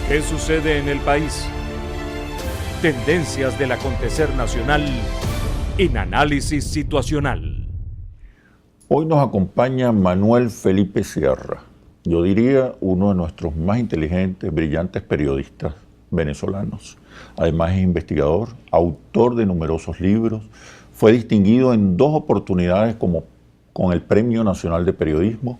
¿Qué sucede en el país? Tendencias del acontecer nacional en Análisis Situacional. Hoy nos acompaña Manuel Felipe Sierra, yo diría uno de nuestros más inteligentes, brillantes periodistas venezolanos. Además es investigador, autor de numerosos libros, fue distinguido en 2 oportunidades con el Premio Nacional de Periodismo,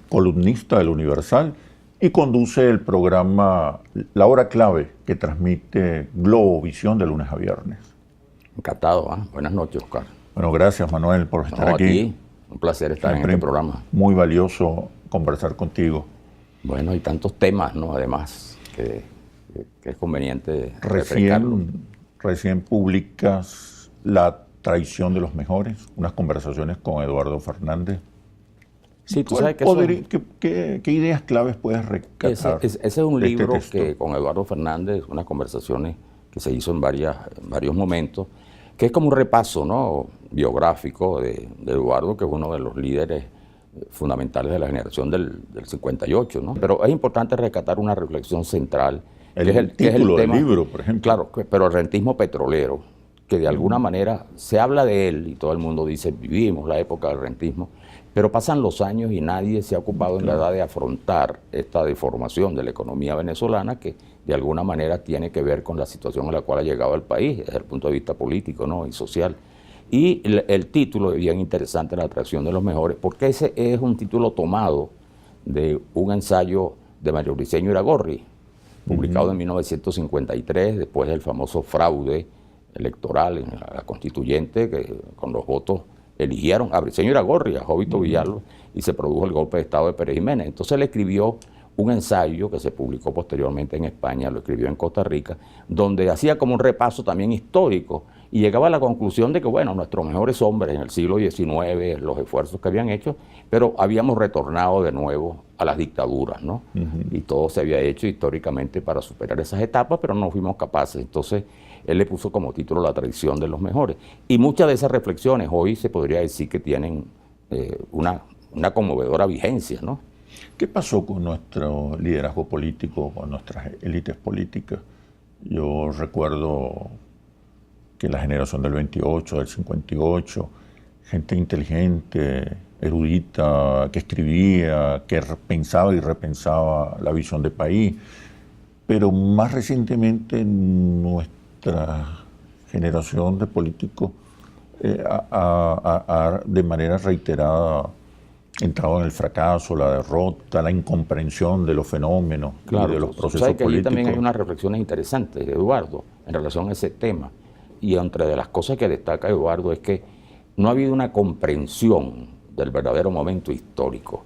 columnista del Universal y conduce el programa La Hora Clave que transmite Globovisión de lunes a viernes. Encantado, ¿eh? Buenas noches, Oscar. Bueno, gracias Manuel por estar aquí. Un placer estar en este programa. Muy valioso conversar contigo. Bueno, y tantos temas, ¿no? Además, que es conveniente Recién publicas La traición de los mejores, unas conversaciones con Eduardo Fernández. Sí, tú sabes que ¿Qué ideas claves puedes rescatar? Ese es un libro que con Eduardo Fernández, unas conversaciones que se hizo en varios momentos, que es como un repaso, ¿no?, biográfico de Eduardo, que es uno de los líderes fundamentales de la generación del 58, ¿no? Pero es importante rescatar una reflexión central. El título del libro, por ejemplo. Claro, pero el rentismo petrolero, que de alguna manera se habla de él y todo el mundo dice, vivimos la época del rentismo, pero pasan los años y nadie se ha ocupado en verdad de afrontar esta deformación de la economía venezolana que de alguna manera tiene que ver con la situación a la cual ha llegado el país desde el punto de vista político, ¿no?, y social. Y el título es bien interesante, La atracción de los mejores, porque ese es un título tomado de un ensayo de Mario Briceño Iragorri, publicado en 1953, después del famoso fraude electoral en la constituyente, que con los votos eligieron a Briceño Iragorri, a Jovito Villalba, y se produjo el golpe de Estado de Pérez Jiménez. Entonces él escribió un ensayo que se publicó posteriormente en España, lo escribió en Costa Rica, donde hacía como un repaso también histórico y llegaba a la conclusión de que, bueno, nuestros mejores hombres en el siglo XIX, los esfuerzos que habían hecho, pero habíamos retornado de nuevo a las dictaduras, ¿no? Y todo se había hecho históricamente para superar esas etapas, pero no fuimos capaces. Entonces él le puso como título La traición de los mejores. Y muchas de esas reflexiones hoy se podría decir que tienen una conmovedora vigencia, ¿no? ¿Qué pasó con nuestro liderazgo político, con nuestras élites políticas? Yo recuerdo que la generación del 28, del 58, gente inteligente, erudita, que escribía, que pensaba y repensaba la visión de país, pero más recientemente nuestra generación de políticos de manera reiterada entrado en el fracaso, la derrota, la incomprensión de los fenómenos y de los procesos ¿sabes que políticos. Allí también hay unas reflexiones interesantes de Eduardo en relación a ese tema. Y entre de las cosas que destaca Eduardo es que no ha habido una comprensión del verdadero momento histórico,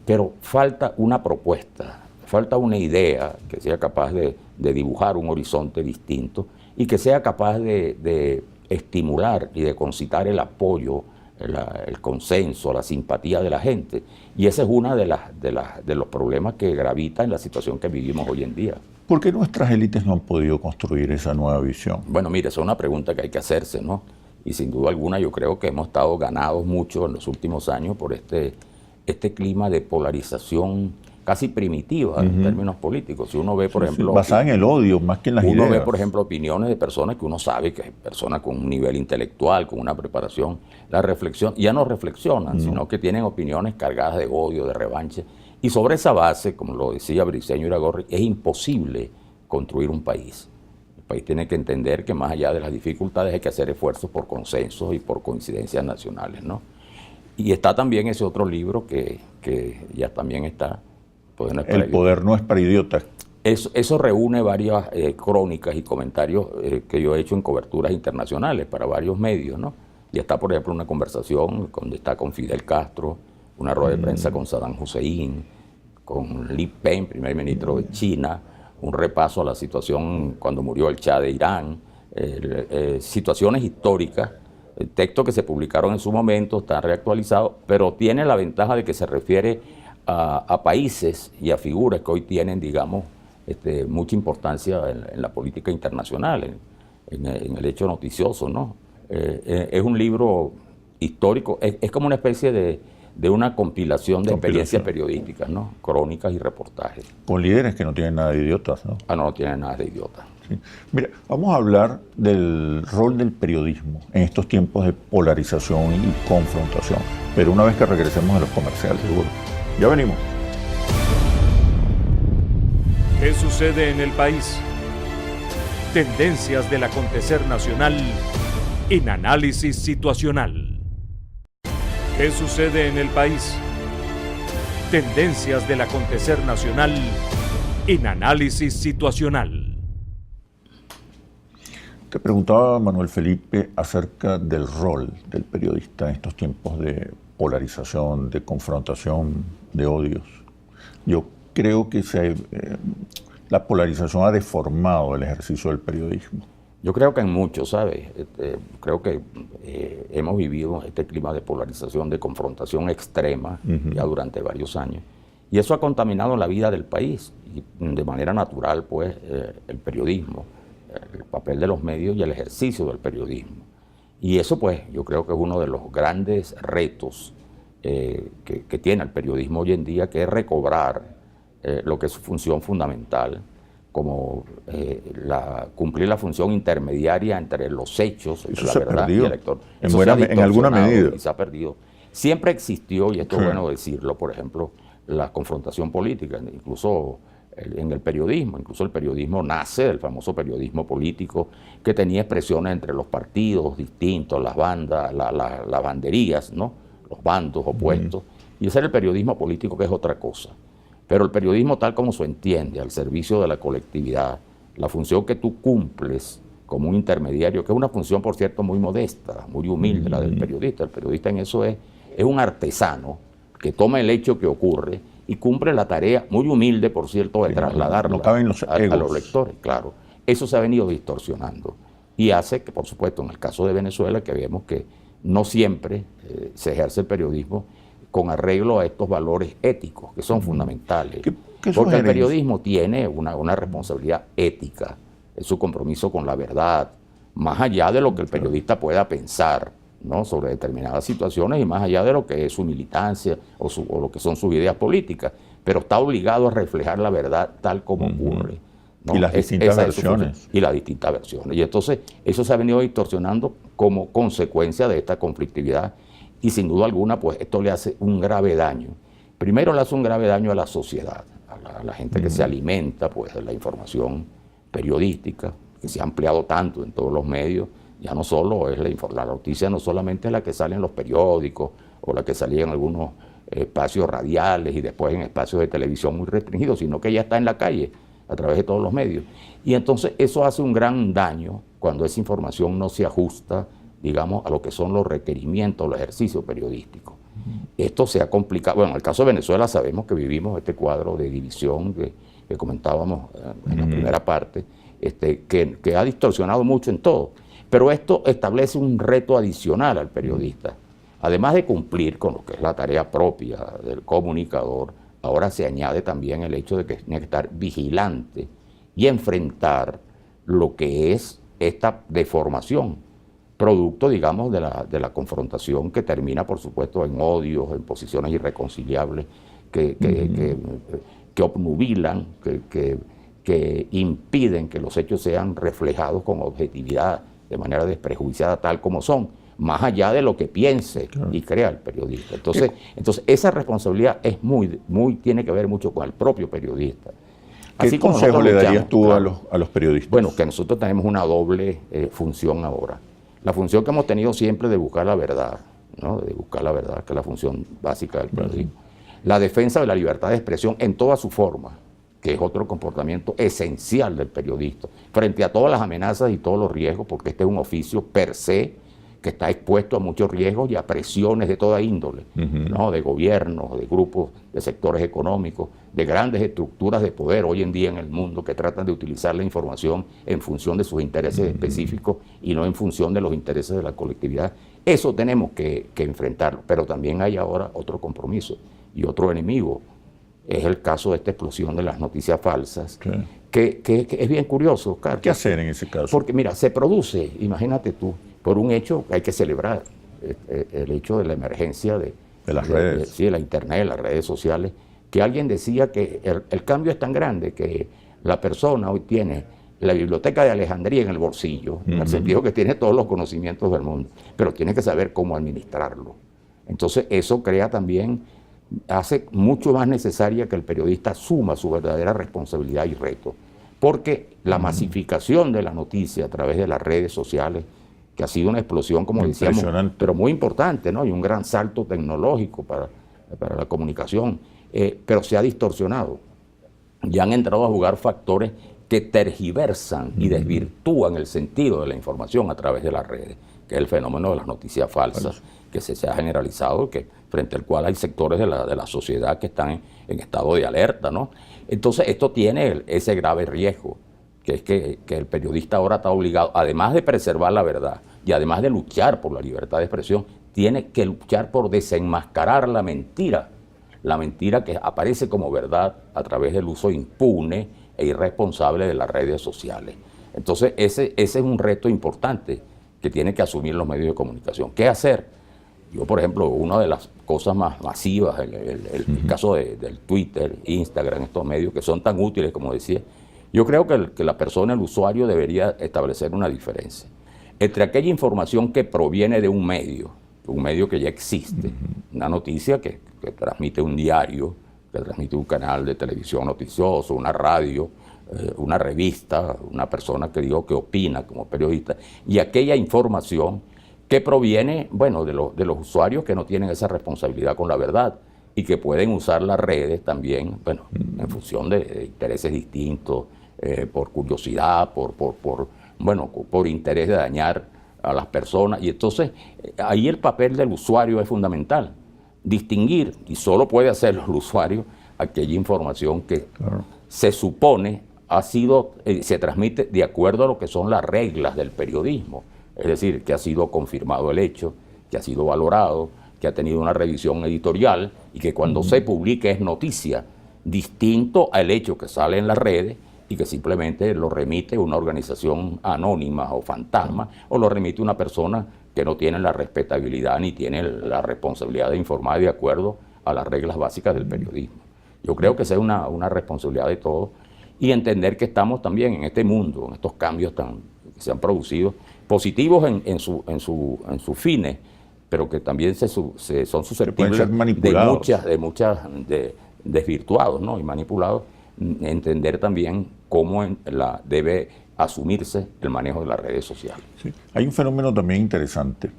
pero falta una propuesta, falta una idea que sea capaz de dibujar un horizonte distinto y que sea capaz de estimular y de concitar el apoyo, el consenso, la simpatía de la gente. Y ese es uno de los problemas que gravita en la situación que vivimos hoy en día. ¿Por qué nuestras élites no han podido construir esa nueva visión? Bueno, mire, esa es una pregunta que hay que hacerse, ¿no? Y sin duda alguna yo creo que hemos estado ganados mucho en los últimos años por este clima de polarización casi primitiva en términos políticos. Si uno ve, por ejemplo... basada en el odio, más que en las ideas. Uno ve, por ejemplo, opiniones de personas que uno sabe que es personas con un nivel intelectual, con una preparación. La reflexión, ya no reflexionan, sino que tienen opiniones cargadas de odio, de revancha. Y sobre esa base, como lo decía Briceño Iragorri, es imposible construir un país. El país tiene que entender que más allá de las dificultades hay que hacer esfuerzos por consensos y por coincidencias nacionales, ¿no? Y está también ese otro libro que ya también está... El poder no es para idiotas. Eso reúne varias crónicas y comentarios que yo he hecho en coberturas internacionales para varios medios, ¿no? Y está, por ejemplo, una conversación donde está con Fidel Castro, una rueda de prensa con Saddam Hussein, con Li Peng, primer ministro de China, un repaso a la situación cuando murió el Shah de Irán, situaciones históricas, textos que se publicaron en su momento, están reactualizados, pero tiene la ventaja de que se refiere a países y a figuras que hoy tienen, digamos, mucha importancia en la política internacional, en el hecho noticioso, ¿no? Es un libro histórico, es como una especie de una compilación de experiencias periodísticas, ¿no? Crónicas y reportajes. Con líderes que no tienen nada de idiotas, ¿no? Ah, no tienen nada de idiotas. Sí. Mira, vamos a hablar del rol del periodismo en estos tiempos de polarización y confrontación, pero una vez que regresemos a los comerciales. Seguro. Ya venimos. ¿Qué sucede en el país? Tendencias del acontecer nacional en análisis situacional. ¿Qué sucede en el país? Tendencias del acontecer nacional en análisis situacional. Te preguntaba, Manuel Felipe, acerca del rol del periodista en estos tiempos de polarización, de confrontación, de odios. Yo creo que la polarización ha deformado el ejercicio del periodismo. Yo creo que en muchos, ¿sabes? Creo que hemos vivido este clima de polarización, de confrontación extrema ya durante varios años. Y eso ha contaminado la vida del país. Y de manera natural, pues, el periodismo, el papel de los medios y el ejercicio del periodismo. Y eso, pues, yo creo que es uno de los grandes retos que tiene el periodismo hoy en día, que es recobrar lo que es su función fundamental, como cumplir la función intermediaria entre los hechos, entre la verdad y el lector. En alguna medida. Y se ha perdido. Siempre existió, y esto es bueno decirlo, por ejemplo, la confrontación política, incluso en el periodismo. Incluso el periodismo nace del famoso periodismo político, que tenía expresiones entre los partidos distintos, las bandas, las banderías, ¿no? Los bandos opuestos. Y ese era el periodismo político, que es otra cosa. Pero el periodismo, tal como se entiende, al servicio de la colectividad, la función que tú cumples como un intermediario, que es una función, por cierto, muy modesta, muy humilde, la del periodista. El periodista en eso es un artesano que toma el hecho que ocurre y cumple la tarea muy humilde, por cierto, de trasladarlo a los lectores. Claro, eso se ha venido distorsionando y hace que, por supuesto, en el caso de Venezuela, que vemos que no siempre se ejerce el periodismo con arreglo a estos valores éticos que son fundamentales. Porque el periodismo tiene una responsabilidad ética, es su compromiso con la verdad, más allá de lo que el periodista pueda pensar, ¿no? Sobre determinadas situaciones y más allá de lo que es su militancia o lo que son sus ideas políticas, pero está obligado a reflejar la verdad tal como ocurre, ¿no? Y las distintas versiones. Y las distintas versiones. Y entonces eso se ha venido distorsionando como consecuencia de esta conflictividad. Y sin duda alguna, pues esto le hace un grave daño. Primero le hace un grave daño a la sociedad, a la gente que se alimenta, pues, de la información periodística, que se ha ampliado tanto en todos los medios. Ya no solo es la noticia, no solamente es la que sale en los periódicos o la que salía en algunos espacios radiales y después en espacios de televisión muy restringidos, sino que ya está en la calle a través de todos los medios. Y entonces eso hace un gran daño cuando esa información no se ajusta, digamos, a lo que son los requerimientos, los ejercicios periodísticos. Esto se ha complicado. Bueno, en el caso de Venezuela sabemos que vivimos este cuadro de división que comentábamos en la primera parte, que ha distorsionado mucho en todo. Pero esto establece un reto adicional al periodista. Además de cumplir con lo que es la tarea propia del comunicador, ahora se añade también el hecho de que tiene que estar vigilante y enfrentar lo que es esta deformación, producto, digamos, de la confrontación que termina, por supuesto, en odios, en posiciones irreconciliables que obnubilan, que impiden que los hechos sean reflejados con objetividad, de manera desprejuiciada, tal como son, más allá de lo que piense y crea el periodista. Entonces esa responsabilidad es tiene que ver mucho con el propio periodista. ¿Qué consejo le darías tú a los periodistas? Bueno, que nosotros tenemos una doble función ahora. La función que hemos tenido siempre de buscar la verdad, ¿no? De buscar la verdad, que es la función básica del periodismo. La defensa de la libertad de expresión en toda su forma, que es otro comportamiento esencial del periodista, frente a todas las amenazas y todos los riesgos, porque este es un oficio per se que está expuesto a muchos riesgos y a presiones de toda índole, ¿no? De gobiernos, de grupos, de sectores económicos, de grandes estructuras de poder hoy en día en el mundo que tratan de utilizar la información en función de sus intereses específicos y no en función de los intereses de la colectividad. Eso tenemos que enfrentarlo, pero también hay ahora otro compromiso y otro enemigo. Es el caso de esta explosión de las noticias falsas, que es bien curioso, Carlos. ¿Qué hacer en ese caso? Porque mira, se produce, imagínate tú, por un hecho que hay que celebrar, el hecho de la emergencia de las redes. Sí, la internet, las redes sociales, que alguien decía que el cambio es tan grande que la persona hoy tiene la biblioteca de Alejandría en el bolsillo, en el sentido que tiene todos los conocimientos del mundo, pero tiene que saber cómo administrarlo. Entonces eso crea también, hace mucho más necesaria que el periodista asuma su verdadera responsabilidad y reto, porque la masificación de la noticia a través de las redes sociales, que ha sido una explosión, como decíamos, pero muy importante, ¿no? Y un gran salto tecnológico para la comunicación, pero se ha distorsionado. Ya han entrado a jugar factores que tergiversan y desvirtúan el sentido de la información a través de las redes, que es el fenómeno de las noticias falsas, que se ha generalizado, frente al cual hay sectores de la sociedad que están en estado de alerta, ¿no? Entonces esto tiene ese grave riesgo, que es que el periodista ahora está obligado, además de preservar la verdad y además de luchar por la libertad de expresión, tiene que luchar por desenmascarar la mentira que aparece como verdad a través del uso impune e irresponsable de las redes sociales. Entonces ese es un reto importante que tienen que asumir los medios de comunicación. ¿Qué hacer? Yo, por ejemplo, una de las cosas más masivas, el caso del Twitter, Instagram, estos medios que son tan útiles, como decía, yo creo que la persona, el usuario, debería establecer una diferencia entre aquella información que proviene de un medio que ya existe, una noticia que transmite un diario, que transmite un canal de televisión noticioso, una radio, una revista, una persona que opina como periodista, y aquella información que proviene, bueno, de los usuarios que no tienen esa responsabilidad con la verdad y que pueden usar las redes también, bueno, en función de intereses distintos, por curiosidad, por interés de dañar a las personas. Y entonces ahí el papel del usuario es fundamental, distinguir, y solo puede hacerlo el usuario, aquella información que se supone se transmite de acuerdo a lo que son las reglas del periodismo. Es decir, que ha sido confirmado el hecho, que ha sido valorado, que ha tenido una revisión editorial y que cuando se publica es noticia, distinto al hecho que sale en las redes y que simplemente lo remite una organización anónima o fantasma, o lo remite una persona que no tiene la respetabilidad ni tiene la responsabilidad de informar de acuerdo a las reglas básicas del periodismo. Yo creo que esa es una responsabilidad de todos, y entender que estamos también en este mundo, en estos cambios que se han producido, positivos en sus fines, pero que también son susceptibles de desvirtuados, ¿no? Y manipulados. Entender también cómo debe asumirse el manejo de las redes sociales. Sí. Hay un fenómeno también interesante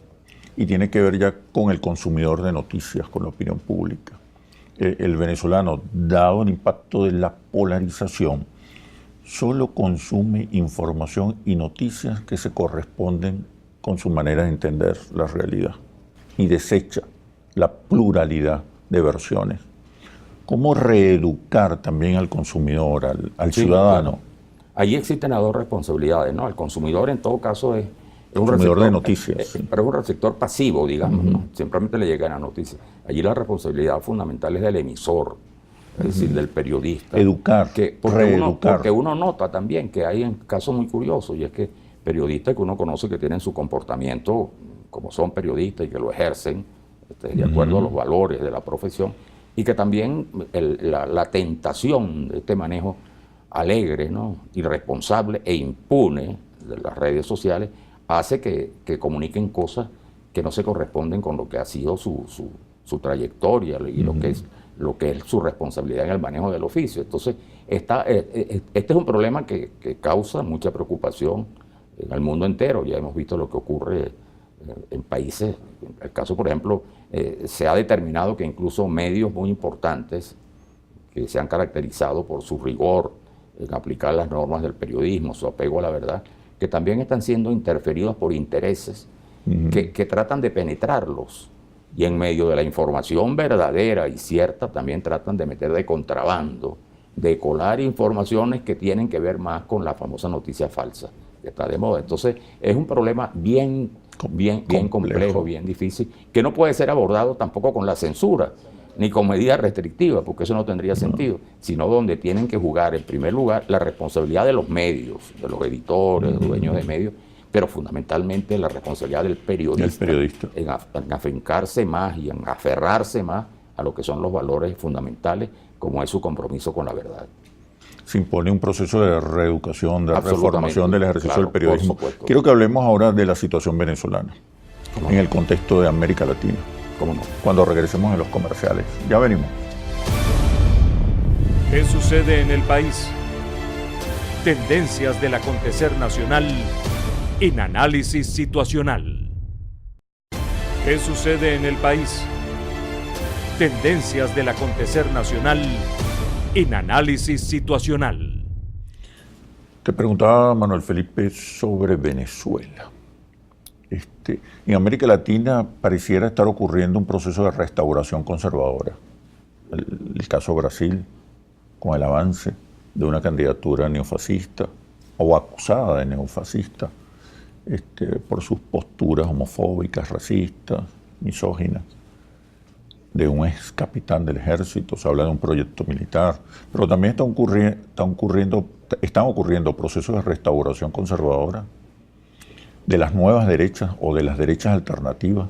y tiene que ver ya con el consumidor de noticias, con la opinión pública. El venezolano, dado el impacto de la polarización, solo consume información y noticias que se corresponden con su manera de entender la realidad y desecha la pluralidad de versiones. ¿Cómo reeducar también al consumidor, al ciudadano? Claro. Ahí existen las dos responsabilidades, ¿no? El consumidor en todo caso es un consumidor de noticias. Pero es un receptor pasivo, digamos, ¿no? Simplemente le llegan las noticias. Allí la responsabilidad fundamental es del emisor, es decir, del periodista. Educar, porque uno nota también que hay casos muy curiosos, y es que periodistas que uno conoce que tienen su comportamiento como son periodistas y que lo ejercen de acuerdo a los valores de la profesión, y que también la tentación de este manejo alegre, ¿no? Irresponsable e impune de las redes sociales hace que comuniquen cosas que no se corresponden con lo que ha sido su trayectoria y lo que es su responsabilidad en el manejo del oficio. Entonces, este es un problema que causa mucha preocupación en el mundo entero. Ya hemos visto lo que ocurre en países. En el caso, por ejemplo, se ha determinado que incluso medios muy importantes que se han caracterizado por su rigor en aplicar las normas del periodismo, su apego a la verdad, que también están siendo interferidos por intereses que tratan de penetrarlos, y en medio de la información verdadera y cierta también tratan de meter de contrabando, de colar informaciones que tienen que ver más con la famosa noticia falsa, que está de moda. Entonces es un problema bien complejo, bien difícil, que no puede ser abordado tampoco con la censura, ni con medidas restrictivas, porque eso no tendría sentido, sino donde tienen que jugar, en primer lugar, la responsabilidad de los medios, de los editores, de los dueños de medios, pero fundamentalmente la responsabilidad del periodista, en afincarse más y en aferrarse más a lo que son los valores fundamentales, como es su compromiso con la verdad. Se impone un proceso de reeducación, de reformación del ejercicio del periodismo. Quiero que hablemos ahora de la situación venezolana en el contexto de América Latina. ¿Cómo no? Cuando regresemos a los comerciales. Ya venimos. ¿Qué sucede en el país? Tendencias del acontecer nacional en Análisis Situacional. ¿Qué sucede en el país? Tendencias del acontecer nacional en Análisis Situacional. Te preguntaba, Manuel Felipe, sobre Venezuela. En América Latina pareciera estar ocurriendo un proceso de restauración conservadora. El caso Brasil, con el avance de una candidatura neofascista o acusada de neofascista por sus posturas homofóbicas, racistas, misóginas, de un ex capitán del ejército. Se habla de un proyecto militar, pero también están ocurriendo procesos de restauración conservadora de las nuevas derechas o de las derechas alternativas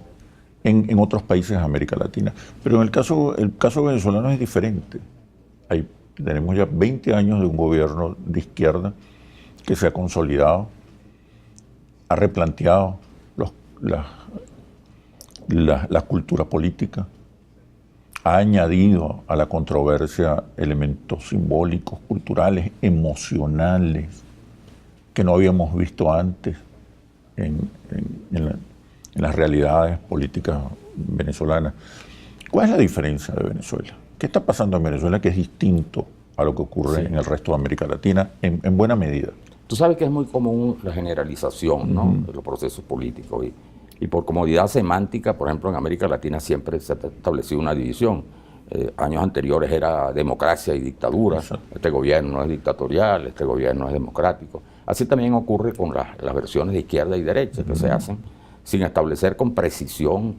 en otros países de América Latina. Pero el caso venezolano es diferente. Tenemos ya 20 años de un gobierno de izquierda que se ha consolidado, ha replanteado la cultura política, ha añadido a la controversia elementos simbólicos, culturales, emocionales, que no habíamos visto antes en las realidades políticas venezolanas. ¿Cuál es la diferencia de Venezuela? ¿Qué está pasando en Venezuela que es distinto a lo que ocurre en el resto de América Latina en buena medida? Tú sabes que es muy común la generalización, ¿no?, de los procesos políticos y por comodidad semántica, por ejemplo, en América Latina siempre se ha establecido una división. Años anteriores era democracia y dictadura. Exacto. Este gobierno es dictatorial, este gobierno es democrático. Así también ocurre con las versiones de izquierda y derecha que se hacen sin establecer con precisión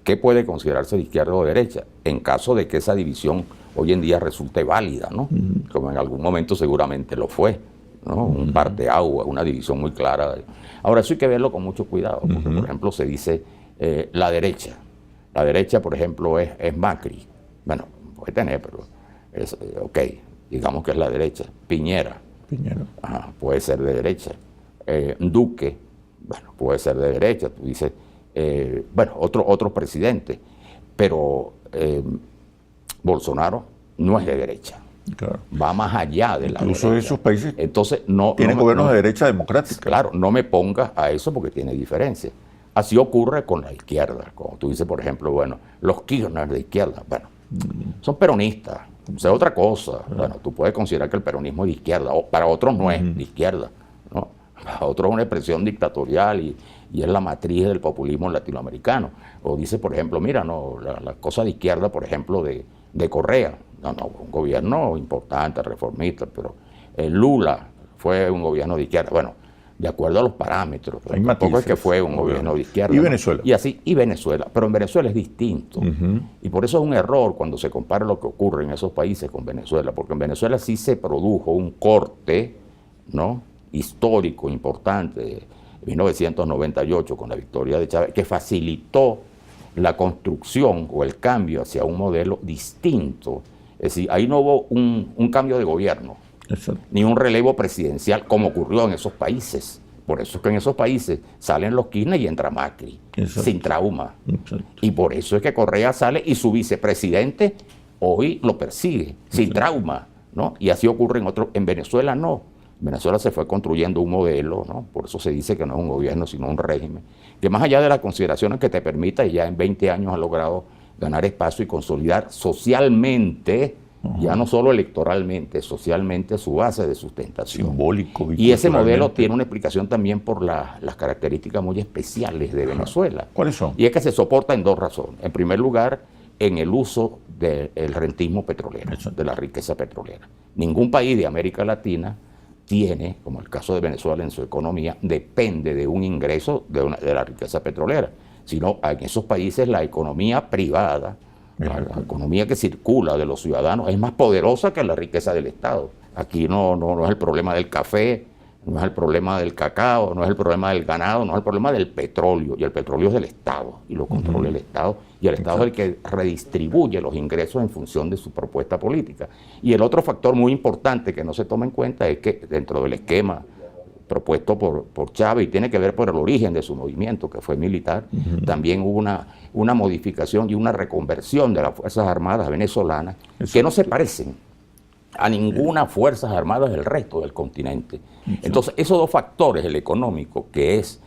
qué puede considerarse de izquierda o derecha, en caso de que esa división hoy en día resulte válida, ¿no? Como en algún momento seguramente lo fue, ¿no? Un parteaguas, una división muy clara. Ahora, eso hay que verlo con mucho cuidado, porque, por ejemplo, se dice la derecha. La derecha, por ejemplo, es Macri. Bueno, puede tener, pero es ok, digamos que es la derecha. Piñera. Ajá, puede ser de derecha. Duque, bueno, puede ser de derecha. Tú dices, bueno, otro presidente, pero Bolsonaro no es de derecha. Claro. Va más allá de la Incluso derecha. esos países Entonces, tienen gobiernos de derecha democrática. Claro, no me pongas a eso porque tiene diferencia. Así ocurre con la izquierda. Como tú dices, por ejemplo, bueno, los Kirchner de izquierda, bueno, son peronistas, o sea, otra cosa. Bueno, tú puedes considerar que el peronismo es de izquierda, o para otros no es de izquierda, ¿no? Para otros es una expresión dictatorial y es la matriz del populismo latinoamericano. O dice, por ejemplo, mira, no, la cosa de izquierda, por ejemplo, de Correa, no, un gobierno importante, reformista, pero Lula fue un gobierno de izquierda. Bueno, de acuerdo a los parámetros, pero tampoco es que fue un gobierno de izquierda. ¿Y Venezuela? Y así, y Venezuela, pero en Venezuela es distinto. Y por eso es un error cuando se compara lo que ocurre en esos países con Venezuela, porque en Venezuela sí se produjo un corte, ¿no?, histórico, importante, de 1998, con la victoria de Chávez, que facilitó la construcción o el cambio hacia un modelo distinto. Es decir, ahí no hubo un cambio de gobierno, ni un relevo presidencial como ocurrió en esos países. Por eso es que en esos países salen los Kirchner y entra Macri, sin trauma. Y por eso es que Correa sale y su vicepresidente hoy lo persigue, sin trauma, ¿no? Y así ocurre en Venezuela no. En Venezuela se fue construyendo un modelo, ¿no? Por eso se dice que no es un gobierno, sino un régimen, que más allá de las consideraciones que te permita, ya en 20 años ha logrado ganar espacio y consolidar socialmente, ya no solo electoralmente, socialmente su base de sustentación. Simbólico. Y ese modelo tiene una explicación también por las características muy especiales de Venezuela. ¿Cuáles son? Y es que se soporta en dos razones. En primer lugar, en el uso del rentismo petrolero, de la riqueza petrolera. Ningún país de América Latina tiene, como el caso de Venezuela en su economía, depende de un ingreso de la riqueza petrolera, sino en esos países la economía privada, la economía que circula de los ciudadanos es más poderosa que la riqueza del Estado. Aquí no es el problema del café, no es el problema del cacao, no es el problema del ganado, no es el problema del petróleo. Y el petróleo es del Estado y lo controla el Estado. Y el Estado es el que redistribuye los ingresos en función de su propuesta política. Y el otro factor muy importante que no se toma en cuenta es que dentro del esquema propuesto por Chávez, y tiene que ver por el origen de su movimiento, que fue militar, también hubo una modificación y una reconversión de las Fuerzas Armadas venezolanas que no se parecen a ninguna Fuerzas Armadas del resto del continente. Entonces, esos dos factores, el económico, que es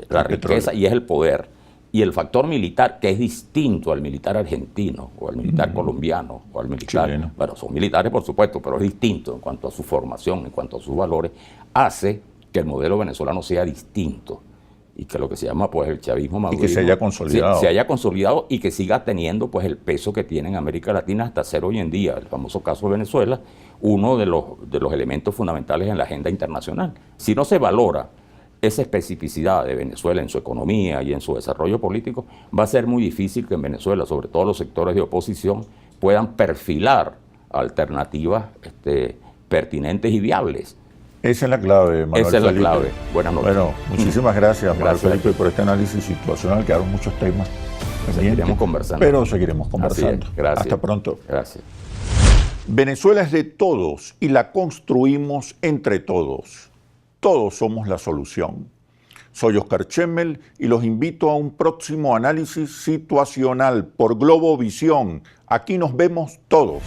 la riqueza y es el poder, y el factor militar, que es distinto al militar argentino, o al militar colombiano, o al militar chileno. Bueno, son militares, por supuesto, pero es distinto en cuanto a su formación, en cuanto a sus valores, hace que el modelo venezolano sea distinto y que lo que se llama pues el chavismo madurismo, y que se haya consolidado. Se haya consolidado y que siga teniendo pues el peso que tiene en América Latina hasta ser hoy en día, el famoso caso de Venezuela, uno de los elementos fundamentales en la agenda internacional. Si no se valora esa especificidad de Venezuela en su economía y en su desarrollo político, va a ser muy difícil que en Venezuela, sobre todo los sectores de oposición, puedan perfilar alternativas pertinentes y viables. Esa es la clave, Manuel Esa es Felipe. la clave. Buenas noches. Bueno, muchísimas gracias, Manuel Felipe, por este análisis situacional. Quedaron muchos temas pendientes, seguiremos conversando. pero seguiremos conversando. Gracias. Hasta pronto. Gracias. Venezuela es de todos y la construimos entre todos. Todos somos la solución. Soy Oscar Chemmel y los invito a un próximo análisis situacional por Globovisión. Aquí nos vemos todos.